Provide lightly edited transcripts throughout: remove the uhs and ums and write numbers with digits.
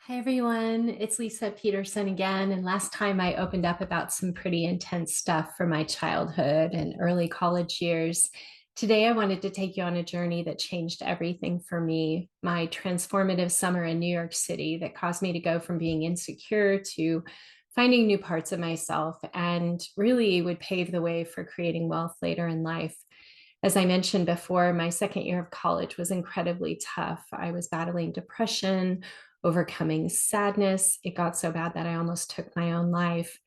Hi, everyone. It's Lisa Peterson again. And last time I opened up about some pretty intense stuff from my childhood and early college years. Today, I wanted to take you on a journey that changed everything for me. My transformative summer in New York City that caused me to go from being insecure to finding new parts of myself and really would pave the way for creating wealth later in life. As I mentioned before, my second year of college was incredibly tough. I was battling depression, overcoming sadness. It got so bad that I almost took my own life.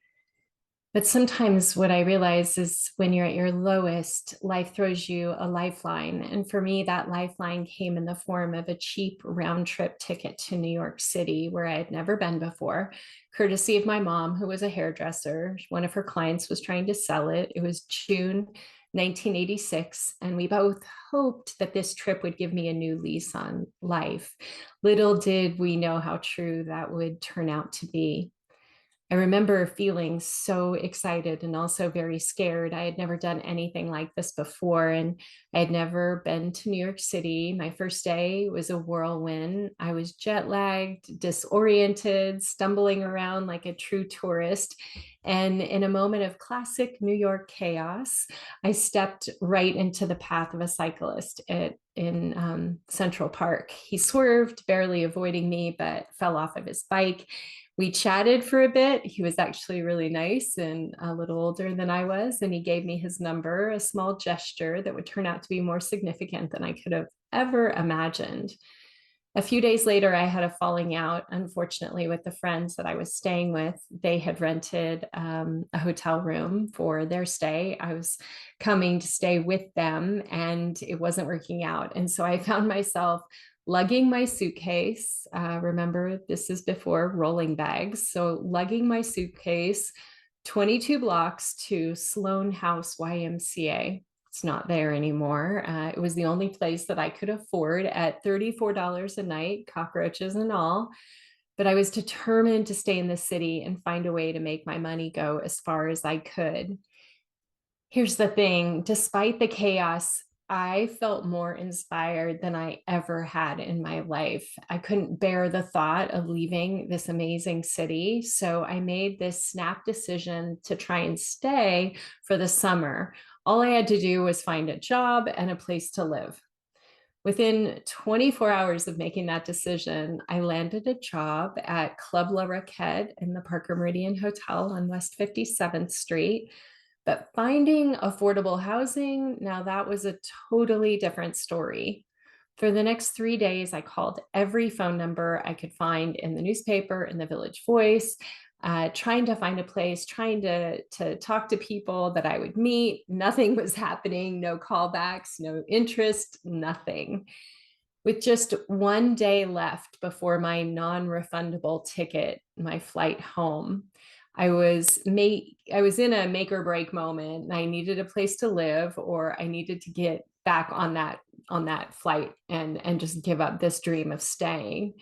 But sometimes what I realize is when you're at your lowest, life throws you a lifeline. And for me, that lifeline came in the form of a cheap round trip ticket to New York City, where I had never been before, courtesy of my mom, who was a hairdresser. One of her clients was trying to sell it. It was June 1986, and we both hoped that this trip would give me a new lease on life. Little did we know how true that would turn out to be. I remember feeling so excited and also very scared. I had never done anything like this before, and I had never been to New York City. My first day was a whirlwind. I was jet lagged, disoriented, stumbling around like a true tourist. And in a moment of classic New York chaos, I stepped right into the path of a cyclist in Central Park. He swerved, barely avoiding me, but fell off of his bike. We chatted for a bit. He was actually really nice and a little older than I was. And he gave me his number, a small gesture that would turn out to be more significant than I could have ever imagined. A few days later, I had a falling out, unfortunately, with the friends that I was staying with. They had rented a hotel room for their stay. I was coming to stay with them, and it wasn't working out. And so I found myself lugging my suitcase. Remember, this is before rolling bags. So, lugging my suitcase 22 blocks to Sloan House YMCA. It's not there anymore. It was the only place that I could afford at $34 a night, cockroaches and all. But I was determined to stay in the city and find a way to make my money go as far as I could. Here's the thing, despite the chaos, I felt more inspired than I ever had in my life. I couldn't bear the thought of leaving this amazing city. So I made this snap decision to try and stay for the summer. All I had to do was find a job and a place to live. Within 24 hours of making that decision, I landed a job at Club La Raquette in the Parker Meridian Hotel on West 57th Street. But finding affordable housing, now that was a totally different story. For the next 3 days, I called every phone number I could find in the newspaper, in the Village Voice, trying to find a place, trying to talk to people that I would meet. Nothing was happening, no callbacks, no interest, nothing. With just one day left before my non-refundable ticket, my flight home, I was in a make or break moment. I needed a place to live, or I needed to get back on that flight and just give up this dream of staying.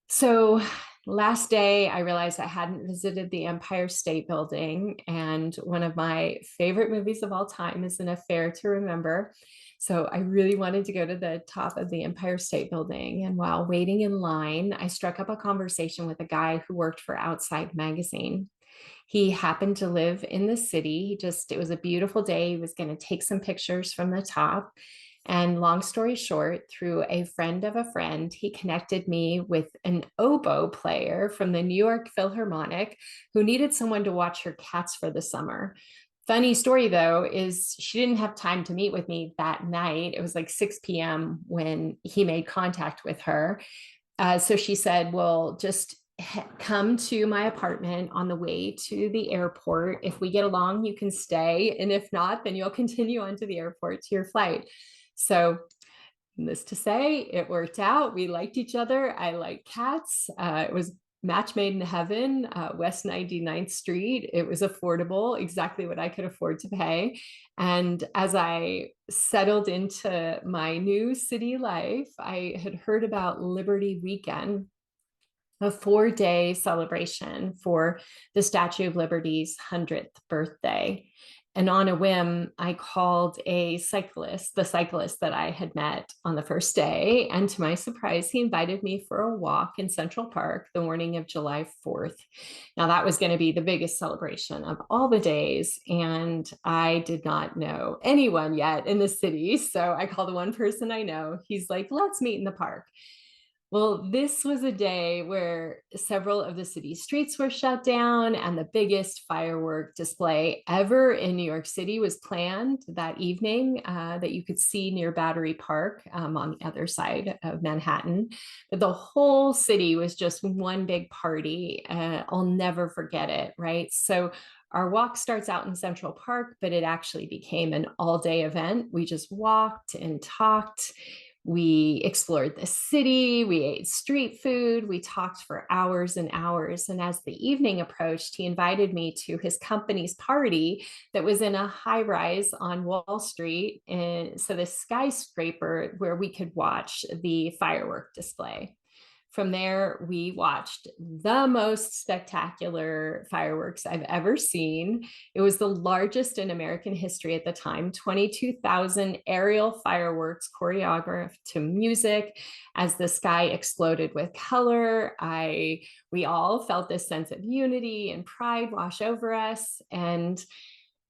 So last day, I realized I hadn't visited the Empire State Building, and one of my favorite movies of all time is An Affair to Remember. So I really wanted to go to the top of the Empire State Building. And while waiting in line, I struck up a conversation with a guy who worked for Outside Magazine. He happened to live in the city. It was a beautiful day. He was going to take some pictures from the top. And long story short, through a friend of a friend, he connected me with an oboe player from the New York Philharmonic who needed someone to watch her cats for the summer. Funny story though, is she didn't have time to meet with me that night. It was like 6 p.m. when he made contact with her. So she said, well, just come to my apartment on the way to the airport. If we get along, you can stay. And if not, then you'll continue on to the airport to your flight. So, this to say, it worked out. We liked each other. I like cats. It was match made in heaven, West 99th Street. It was affordable, exactly what I could afford to pay. And as I settled into my new city life, I had heard about Liberty Weekend, a 4-day celebration for the Statue of Liberty's 100th birthday. And on a whim, I called the cyclist that I had met on the first day. And to my surprise, he invited me for a walk in Central Park the morning of July 4th. Now, that was going to be the biggest celebration of all the days. And I did not know anyone yet in the city. So I called the one person I know. He's like, let's meet in the park. Well, this was a day where several of the city streets were shut down, and the biggest firework display ever in New York City was planned that evening that you could see near Battery Park on the other side of Manhattan. But the whole city was just one big party. I'll never forget it, right? So our walk starts out in Central Park, but it actually became an all-day event. We just walked and talked. We explored the city, we ate street food, we talked for hours and hours. And as the evening approached, he invited me to his company's party that was in a high rise on Wall Street. And so the skyscraper where we could watch the firework display. From there, we watched the most spectacular fireworks I've ever seen. It was the largest in American history at the time, 22,000 aerial fireworks choreographed to music as the sky exploded with color. We all felt this sense of unity and pride wash over us. And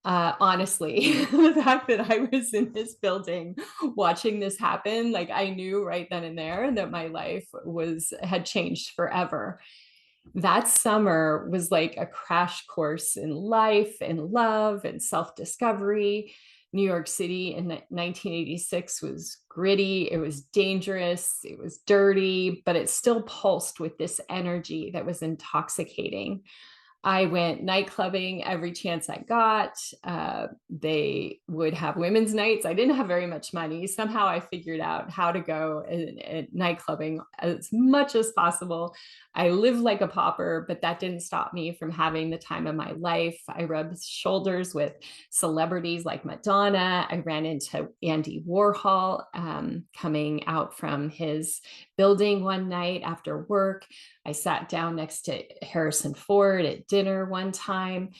honestly, the fact that I was in this building watching this happen, like I knew right then and there that my life had changed forever. That summer was like a crash course in life and love and self-discovery. New York City in 1986 was gritty, it was dangerous, it was dirty, but it still pulsed with this energy that was intoxicating. I went night clubbing every chance I got. They would have women's nights. I didn't have very much money. Somehow I figured out how to go night clubbing as much as possible. I lived like a pauper, but that didn't stop me from having the time of my life. I rubbed shoulders with celebrities like Madonna. I ran into Andy Warhol coming out from his building one night after work. I sat down next to Harrison Ford at dinner one time,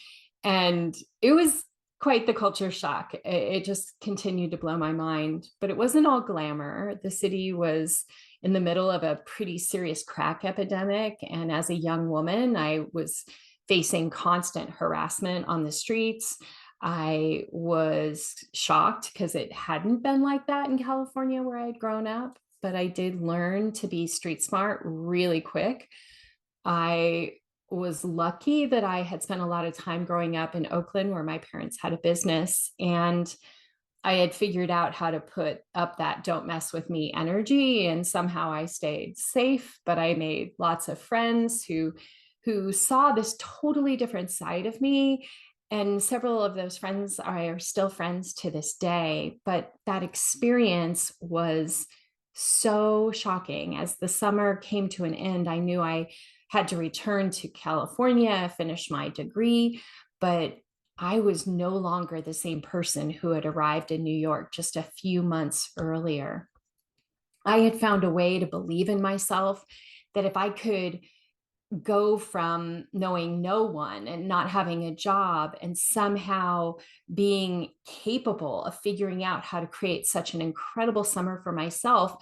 and it was quite the culture shock. It just continued to blow my mind, but it wasn't all glamour. The city was in the middle of a pretty serious crack epidemic. And as a young woman, I was facing constant harassment on the streets. I was shocked because it hadn't been like that in California where I'd grown up, but I did learn to be street smart really quick. I was lucky that I had spent a lot of time growing up in Oakland where my parents had a business, and I had figured out how to put up that don't mess with me energy, and somehow I stayed safe, but I made lots of friends who saw this totally different side of me. And several of those friends are still friends to this day. But that experience was so shocking. As the summer came to an end, I knew I had to return to California, finish my degree, but I was no longer the same person who had arrived in New York just a few months earlier. I had found a way to believe in myself, that if I could go from knowing no one and not having a job and somehow being capable of figuring out how to create such an incredible summer for myself,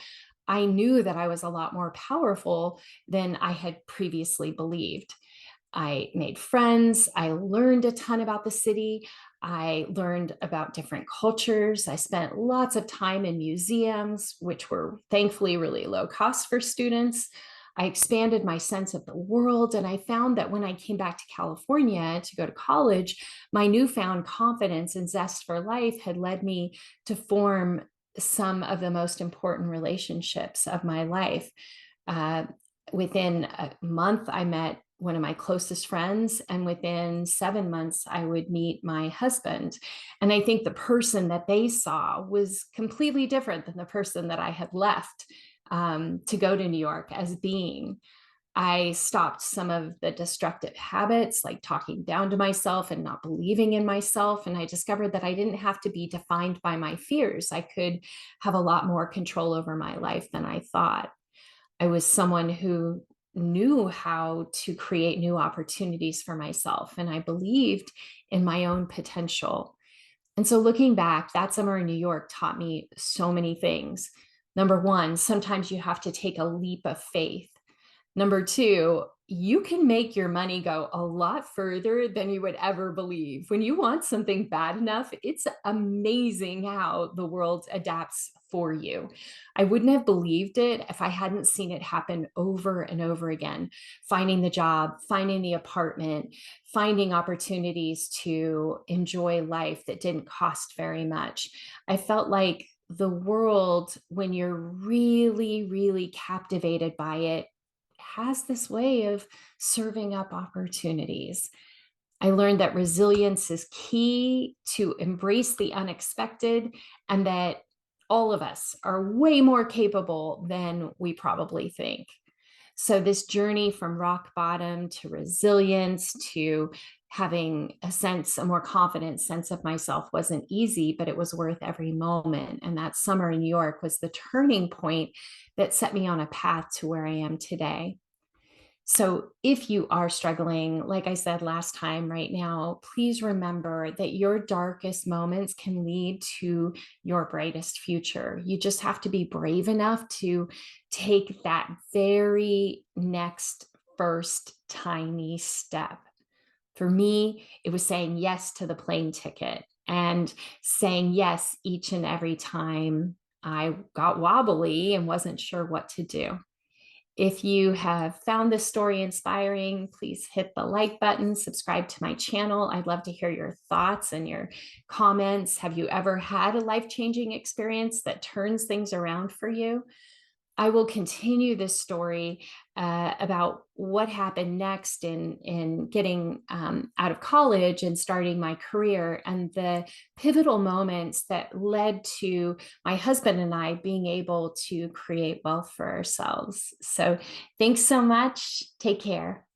I knew that I was a lot more powerful than I had previously believed. I made friends. I learned a ton about the city. I learned about different cultures. I spent lots of time in museums, which were thankfully really low cost for students. I expanded my sense of the world. And I found that when I came back to California to go to college, my newfound confidence and zest for life had led me to form some of the most important relationships of my life. Uh, Within a month, I met one of my closest friends, and within 7 months, I would meet my husband. And I think the person that they saw was completely different than the person that I had left to go to New York as being. I stopped some of the destructive habits, like talking down to myself and not believing in myself. And I discovered that I didn't have to be defined by my fears. I could have a lot more control over my life than I thought. I was someone who knew how to create new opportunities for myself, and I believed in my own potential. And so looking back, that summer in New York taught me so many things. Number one, sometimes you have to take a leap of faith. Number two, you can make your money go a lot further than you would ever believe. When you want something bad enough, it's amazing how the world adapts for you. I wouldn't have believed it if I hadn't seen it happen over and over again. Finding the job, finding the apartment, finding opportunities to enjoy life that didn't cost very much. I felt like the world, when you're really, really captivated by it, has this way of serving up opportunities. I learned that resilience is key to embrace the unexpected and that all of us are way more capable than we probably think. So, this journey from rock bottom to resilience to having a more confident sense of myself wasn't easy, but it was worth every moment. And that summer in New York was the turning point that set me on a path to where I am today. So, if you are struggling, like I said last time, right now, please remember that your darkest moments can lead to your brightest future. You just have to be brave enough to take that very next first tiny step. For me, it was saying yes to the plane ticket and saying yes each and every time I got wobbly and wasn't sure what to do. If you have found this story inspiring, please hit the like button, subscribe to my channel. I'd love to hear your thoughts and your comments. Have you ever had a life-changing experience that turns things around for you? I will continue this story about what happened next in getting out of college and starting my career, and the pivotal moments that led to my husband and I being able to create wealth for ourselves. So thanks so much. Take care.